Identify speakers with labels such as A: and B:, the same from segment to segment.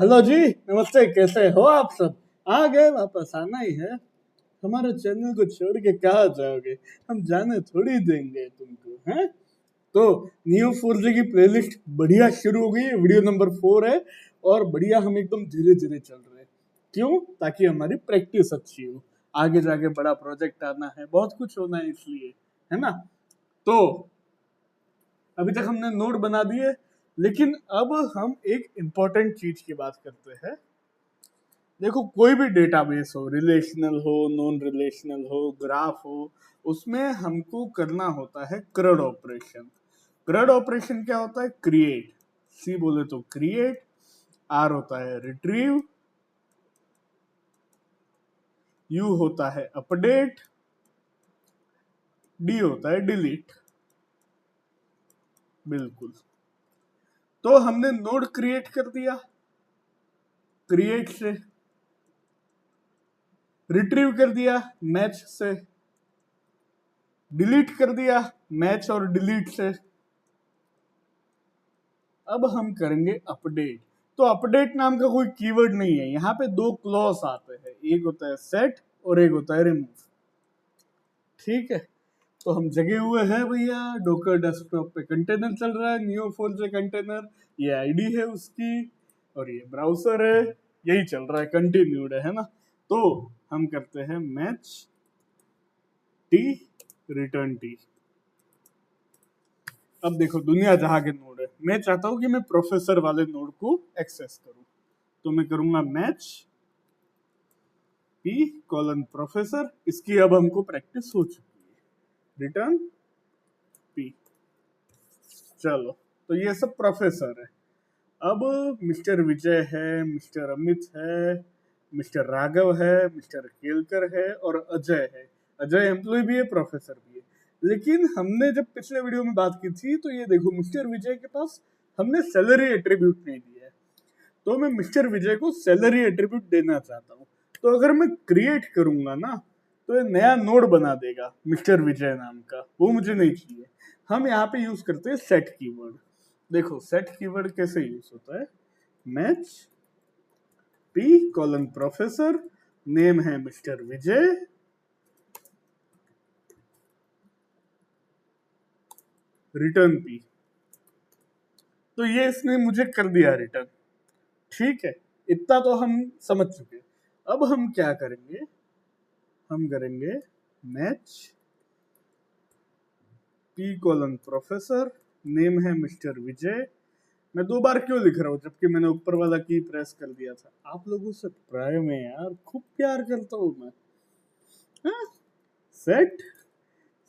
A: Hello जी, नमस्ते। कैसे हो आप सब? आ गए, वापस आना ही है। हमारे चैनल को छोड़ के कहाँ जाओगे? हम जाने थोड़ी देंगे तुमको, हैं? तो नियो 4G की प्लेलिस्ट बढ़िया शुरू हो गई है। वीडियो नंबर 4 है और बढ़िया हम एकदम धीरे धीरे चल रहे हैं। क्यों? ताकि हमारी प्रैक्टिस अच्छी हो। आगे जाके बड़ा प्रोजेक्ट आना है, बहुत कुछ होना है, इसलिए, है ना? तो अभी तक हमने नोट बना दिए, लेकिन अब हम एक इम्पोर्टेंट चीज की बात करते हैं। देखो, कोई भी डेटाबेस हो, रिलेशनल हो, नॉन रिलेशनल हो, ग्राफ हो, उसमें हमको करना होता है CRUD ऑपरेशन। CRUD ऑपरेशन क्या होता है? क्रिएट। सी बोले तो क्रिएट, आर होता है रिट्रीव, यू होता है अपडेट, डी होता है डिलीट। बिल्कुल। तो हमने नोड क्रिएट कर दिया, क्रिएट से रिट्रीव कर दिया, मैच से डिलीट कर दिया, मैच और डिलीट से। अब हम करेंगे अपडेट। तो अपडेट नाम का कोई कीवर्ड नहीं है, यहाँ पे दो क्लॉज आते हैं, एक होता है सेट और एक होता है रिमूव। ठीक है, तो हम जगे हुए हैं भैया। डोकर डेस्कटॉप पे कंटेनर चल रहा है, नियो फोन से कंटेनर, ये आईडी है उसकी और ये ब्राउजर है, यही चल रहा है, कंटिन्यूड है ना? तो हम करते हैं मैच टी रिटर्न टी। अब देखो, दुनिया जहां के नोड है, मैं चाहता हूं कि मैं प्रोफेसर वाले नोड को एक्सेस करूं, तो मैं करूंगा मैच पी कॉलन प्रोफेसर। इसकी अब हमको प्रैक्टिस हो चुकी है। Return P. चलो, तो ये सब प्रोफेसर है। अब मिस्टर विजय है, मिस्टर अमित है, मिस्टर राघव है, मिस्टर केलकर है और अजय है। अजय एम्प्लॉय भी है, प्रोफेसर भी है। लेकिन हमने जब पिछले वीडियो में बात की थी, तो ये देखो, मिस्टर विजय के पास हमने सैलरी एट्रीब्यूट नहीं दिया है, तो मैं मिस्टर विजय को सैलरी एट्रीब्यूट देना चाहता हूँ। तो अगर मैं क्रिएट करूंगा ना, तो ये नया नोड बना देगा मिस्टर विजय नाम का, वो मुझे नहीं चाहिए। हम यहाँ पे यूज करते हैं सेट कीवर्ड। देखो, सेट कीवर्ड कैसे यूज होता है? Match P colon professor, name है मिस्टर विजय, रिटर्न पी। तो ये इसने मुझे कर दिया रिटर्न। ठीक है, इतना तो हम समझ चुके। अब हम क्या करेंगे? हम करेंगे match P colon professor, name है मिस्टर विजय। मैं दो बार क्यों लिख रहा हूँ जबकि मैंने ऊपर वाला की प्रेस कर दिया था? आप लोगों से प्रेम है यार, खूब प्यार करता हूँ मैं। Set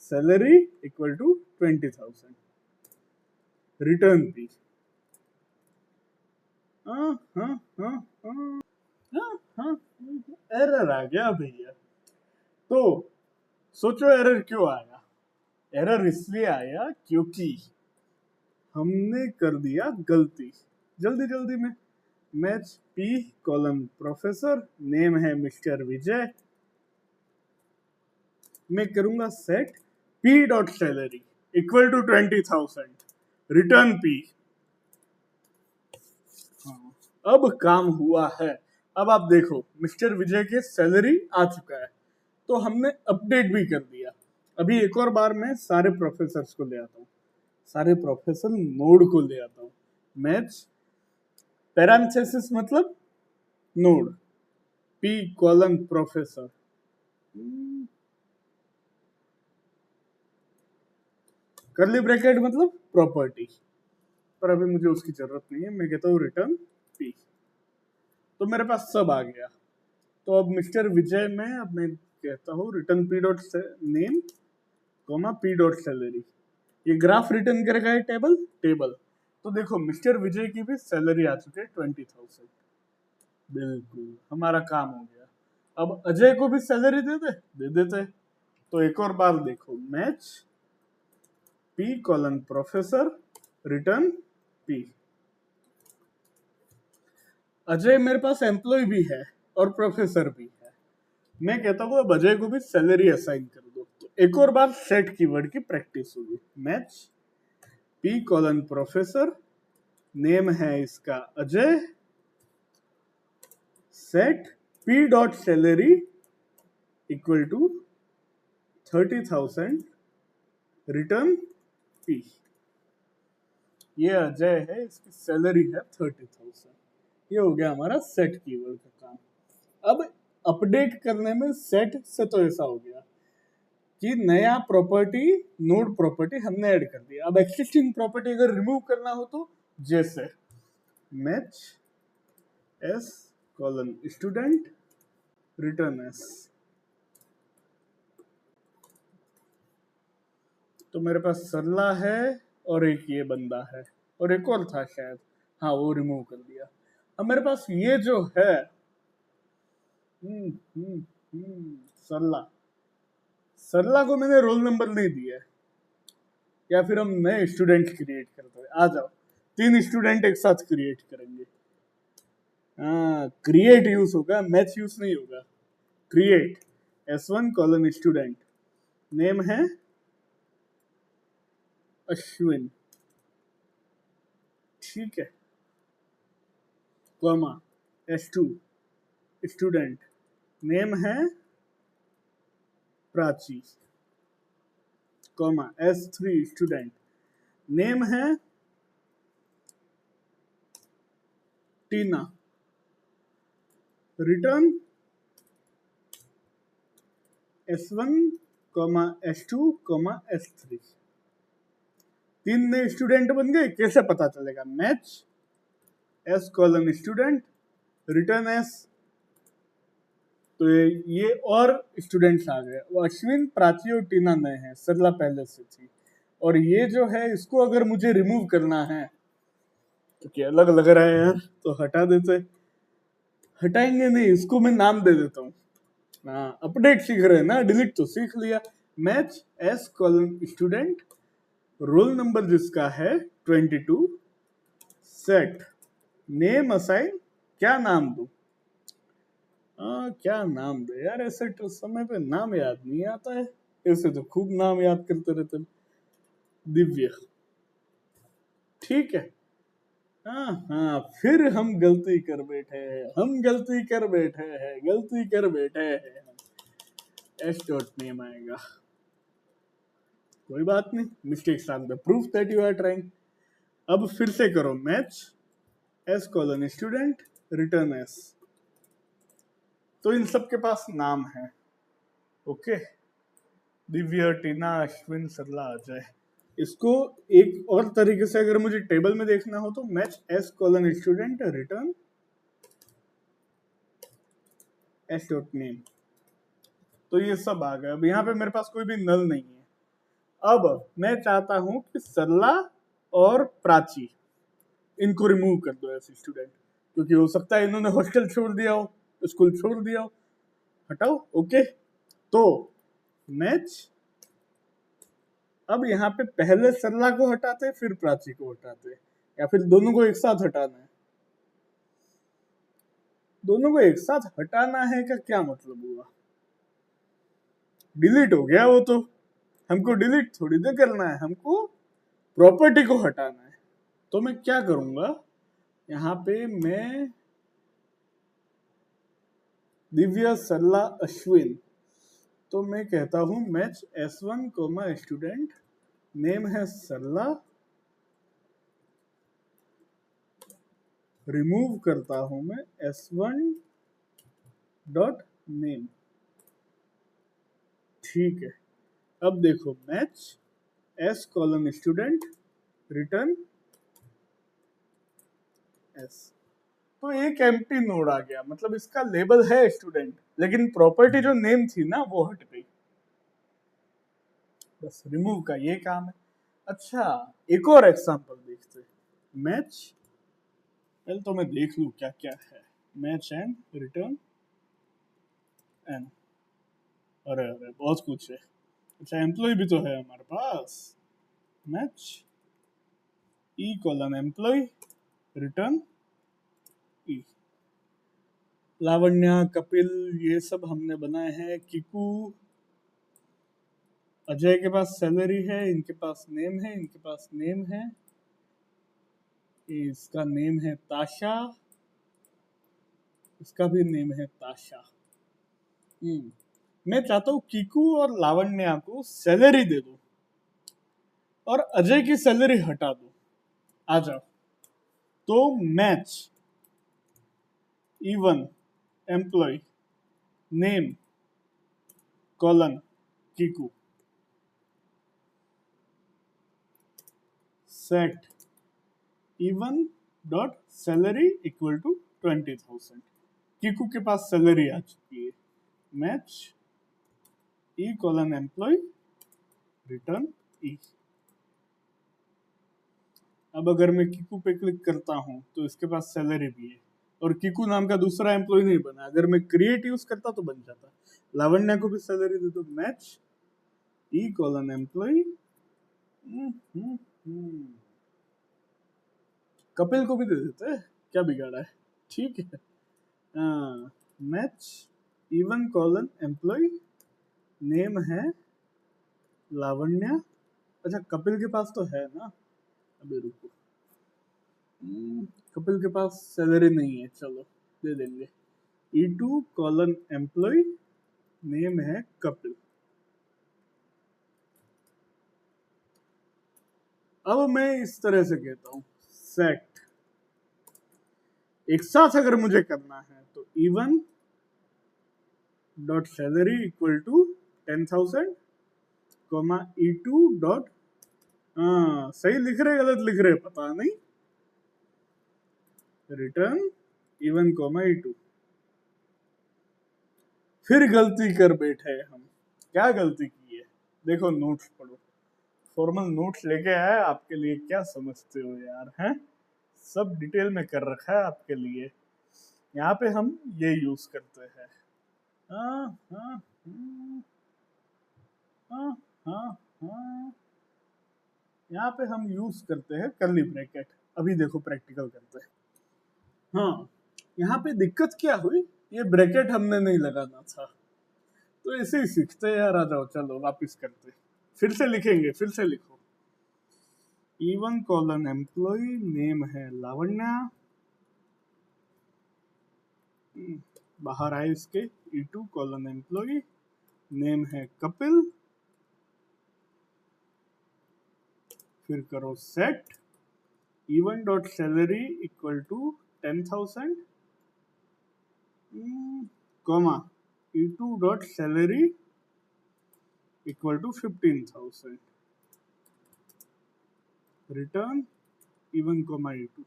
A: salary equal to 20,000, return p. Error आ गया भैया। तो सोचो एरर क्यों आया? एरर इसलिए आया क्योंकि हमने कर दिया गलती जल्दी जल्दी में। Match P column professor, name है मिस्टर विजय। मैं करूंगा set P dot salary equal to 20,000, return P. अब काम हुआ है। अब आप देखो, मिस्टर विजय के सैलरी आ चुका है, तो हमने अपडेट भी कर दिया। अभी एक और बार मैं सारे प्रोफेसर को ले आता हूँ, सारे प्रोफेसर नोड को ले आता हूँ। मैच पैरेंथेसिस मतलब node, P colon professor, curly bracket मतलब प्रॉपर्टी, पर अभी मुझे उसकी जरूरत नहीं है। मैं कहता हूँ रिटर्न पी। तो मेरे पास सब आ गया। तो अब मिस्टर विजय में अब मैं कहता हूँ return P dot name comma P dot salary. ये ग्राफ रिटर्न करेगा, है टेबल टेबल। तो देखो, मिस्टर विजय की भी सैलरी आ चुकी है 20,000। बिल्कुल, हमारा काम हो गया। अब अजय को भी सैलरी दे देते। तो एक और बार देखो, match P colon professor, return P. Ajay मेरे पास एम्प्लॉय भी है और प्रोफेसर भी है। मैं कहता हूँ अब अजय को भी सैलरी असाइन कर दो। तो एक और बार सेट कीवर्ड की प्रैक्टिस होगी। Match P colon professor, name है इसका Ajay, set P dot salary equal to 30,000 return P. ये अजय है, इसकी सैलरी है 30,000। ये हो गया हमारा सेट कीवर्ड का काम। अब अपडेट करने में सेट से तो ऐसा हो गया कि नया प्रॉपर्टी नोड प्रॉपर्टी हमने ऐड कर दिया। अब एक्सिस्टिंग प्रॉपर्टी अगर रिमूव करना हो तो जैसे match S colon student return S. तो मेरे पास सरला है और एक ये बंदा है और एक और था शायद, हाँ वो रिमूव कर दिया। अब मेरे पास ये जो है सरला, सरला को मैंने रोल नंबर नहीं दिया है, या फिर हम नए स्टूडेंट क्रिएट करते हैं। आ जाओ, 3 स्टूडेंट एक साथ क्रिएट करेंगे। हाँ, क्रिएट यूज होगा, मैच यूज नहीं होगा। Create S1 colon student, name है अश्विन, ठीक है, कॉमा S2 स्टूडेंट, नेम है Prachi, comma S3 student, name है टीना, return S1 comma S2 comma S3। 3 नए स्टूडेंट बन गए। कैसे पता चलेगा? Match S colon student return S। तो ये और स्टूडेंट्स आ गए, वो अश्विन, प्राची और टीना नए हैं, सरला पहले से थी। और ये जो है इसको अगर मुझे रिमूव करना है, क्योंकि अलग लग रहा है यार, तो हटा देते। हटाएंगे नहीं, इसको मैं नाम दे देता हूँ। हाँ, अपडेट सीख रहे हैं ना, डिलीट तो सीख लिया। Match S colon student, roll number जिसका है 22, सेट नेम असाइन, क्या नाम दूं? क्या नाम दे यार, ऐसे तो समय पे नाम याद नहीं आता है। ऐसे तो खूब नाम याद करते रहते। दिव्य, ठीक है। हाँ, फिर हम गलती कर बैठे हैं, गलती कर बैठे हैं। एस डॉट नेम आएगा, कोई बात नहीं, mistakes are the proof that you are trying. अब फिर से करो, match S colon student return S. तो इन सब के पास नाम है, ओके, दिव्य, टीना, अश्विन, सरला, अजय। इसको एक और तरीके से अगर मुझे टेबल में देखना हो तो match S colon student return S dot name. तो ये सब आ गया। अब यहाँ पे मेरे पास कोई भी नल नहीं है। अब मैं चाहता हूं कि सरला और प्राची, इनको रिमूव कर दो एस स्टूडेंट, क्योंकि हो सकता है इन्होंने हॉस्टल छोड़ दिया हो, स्कूल छोड़ दिया हो। हटाओ, ओके। तो मैच, अब यहाँ पे पहले सरला को हटाते फिर प्राची को हटाते, या फिर दोनों को एक साथ हटाना है? दोनों को एक साथ हटाना है का क्या मतलब हुआ? डिलीट हो गया वो तो, हमको डिलीट थोड़ी ना करना है, हमको प्रॉपर्टी को हटाना है। तो मैं क्या करूंगा, यहाँ पे मैं दिव्या, सरला, अश्विन, तो मैं कहता हूं match S1 coma student, name है सरला, रिमूव करता हूं मैं S1 डॉट नेम, ठीक है। अब देखो, match S colon student return S। तो एक एम्प्टी नोड आ गया, मतलब इसका लेबल है स्टूडेंट, लेकिन प्रॉपर्टी जो नेम थी ना वो हट गई। बस रिमूव का ये काम है। अच्छा, एक और एग्जांपल देखते हैं। मैच, पहले तो मैं देख लूं क्या क्या है। मैच एन रिटर्न एन, अरे अरे बहुत कुछ है। अच्छा, एम्प्लॉय भी तो है हमारे पास। मैच ई कॉलन एम्प्लॉय रिटर्न ई। लावण्या, कपिल, ये सब हमने बनाए हैं। किकू, अजय के पास सैलरी है, इनके पास नेम है, इनके पास नेम है, इसका नेम है ताशा, इसका भी नेम है ताशा। मैं चाहता हूँ कीकू और लावण्या को सैलरी दे दो और अजय की सैलरी हटा दो। आ जाओ। तो match E one employ name colon Kiku set E one dot salary equal to 20,000। Kiku के पास सैलरी आ चुकी है। मैच ई कॉलन एम्प्लॉय रिटर्न ई। अब अगर मैं कीकू पे क्लिक करता हूं तो इसके पास सैलरी भी है और कीकू नाम का दूसरा एम्प्लॉय नहीं बना। अगर मैं क्रिएट यूज करता तो बन जाता। लावण्या को भी सैलरी दे दो। मैच ई कॉलन एम्प्लॉय कपिल को भी दे देते हैं, क्या बिगाड़ा है। ठीक है। Match E one colon employ name है लावण्या। अच्छा कपिल के पास तो है ना, अभी रुको। कपिल के पास सैलरी नहीं है, चलो दे देंगे। E2 कॉलन एम्प्लॉय नेम है कपिल। अब मैं इस तरह से कहता हूं सेट, एक साथ अगर मुझे करना है तो E one dot salary equal to 10,000 comma E2 dot, सही लिख रहे गलत लिख रहे पता नहीं, रिटर्न इवन कॉमा E2। फिर गलती कर बैठे हम। क्या गलती की है देखो, नोट्स पढ़ो। फॉर्मल नोट्स लेके आए आपके लिए, क्या समझते हो यार, हैं? सब डिटेल में कर रखा है आपके लिए। यहाँ पे हम ये यूज करते हैं। हाँ हाँ हाँ हाँ हाँ, यहाँ पे हम यूज करते हैं कर्ली ब्रैकेट। अभी देखो प्रैक्टिकल करते हैं। हाँ, यहाँ पे दिक्कत क्या हुई, ये ब्रैकेट हमने नहीं लगाना था, तो ऐसे ही सीखते हैं यार। आ जाओ चलो वापिस करते हैं। फिर से लिखेंगे, फिर से लिखो। इवन कॉलन एम्प्लॉय नेम है लावण्या, बाहर आए इसके। E2 कॉलन एम्प्लॉय नेम है कपिल। फिर करो set E one dot salary equal to 10,000 comma E2 dot salary equal to 15,000 return E one comma E2।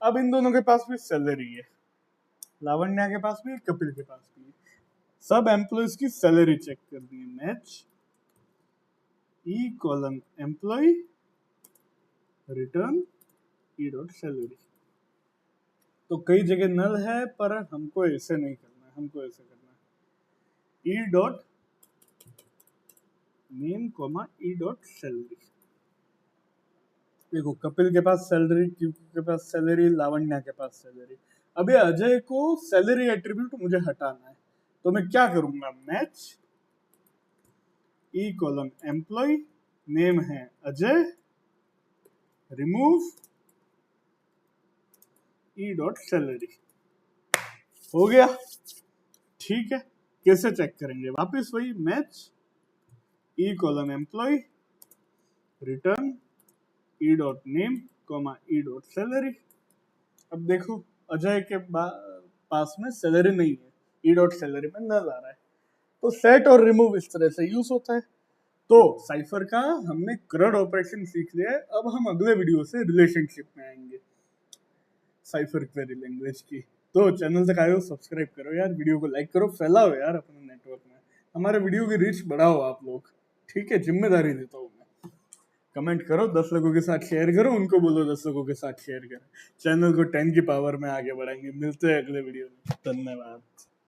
A: अब इन दोनों के पास भी सैलरी है, लावण्या के पास भी, कपिल के पास भी। सब एम्प्लॉयज की सैलरी चेक करनी है। मैच ई colon employ return e dot salary. तो कई जगह नल है, पर हमको ऐसे नहीं करना है, हमको ऐसे करना है। ई dot name comma e dot salary. देखो कपिल के पास सैलरी, क्यूक्यू के पास सैलरी, लावण्या के पास सैलरी। अभी अजय को सैलरी एट्रीब्यूट मुझे हटाना है, तो मैं क्या करूंगा, match e column employ name है Ajay, remove e dot salary. हो गया। ठीक है, कैसे चेक करेंगे, वापस वही match e column employ return e dot name comma e dot salary. अब देखो अजय के पास में सैलरी नहीं है, ई डॉट सैलरी में नल आ रहा है। तो सेट और रिमूव इस तरह से यूज होता है। तो साइफर का हमने क्रड ऑपरेशन सीख लिया है। अब हम अगले वीडियो से रिलेशनशिप में आएंगे साइफर क्वेरी लैंग्वेज की। तो चैनल तक आए हो सब्सक्राइब करो यार, वीडियो को लाइक करो, फैलाओ यार अपने नेटवर्क में, हमारे वीडियो की रीच बढ़ाओ आप लोग। ठीक है, जिम्मेदारी देता हूँ मैं। कमेंट करो, 10 लोगों के साथ शेयर करो, उनको बोलो 10 लोगों के साथ शेयर करें। चैनल को 10 की पावर में आगे बढ़ाएंगे। मिलते हैं अगले वीडियो में। धन्यवाद।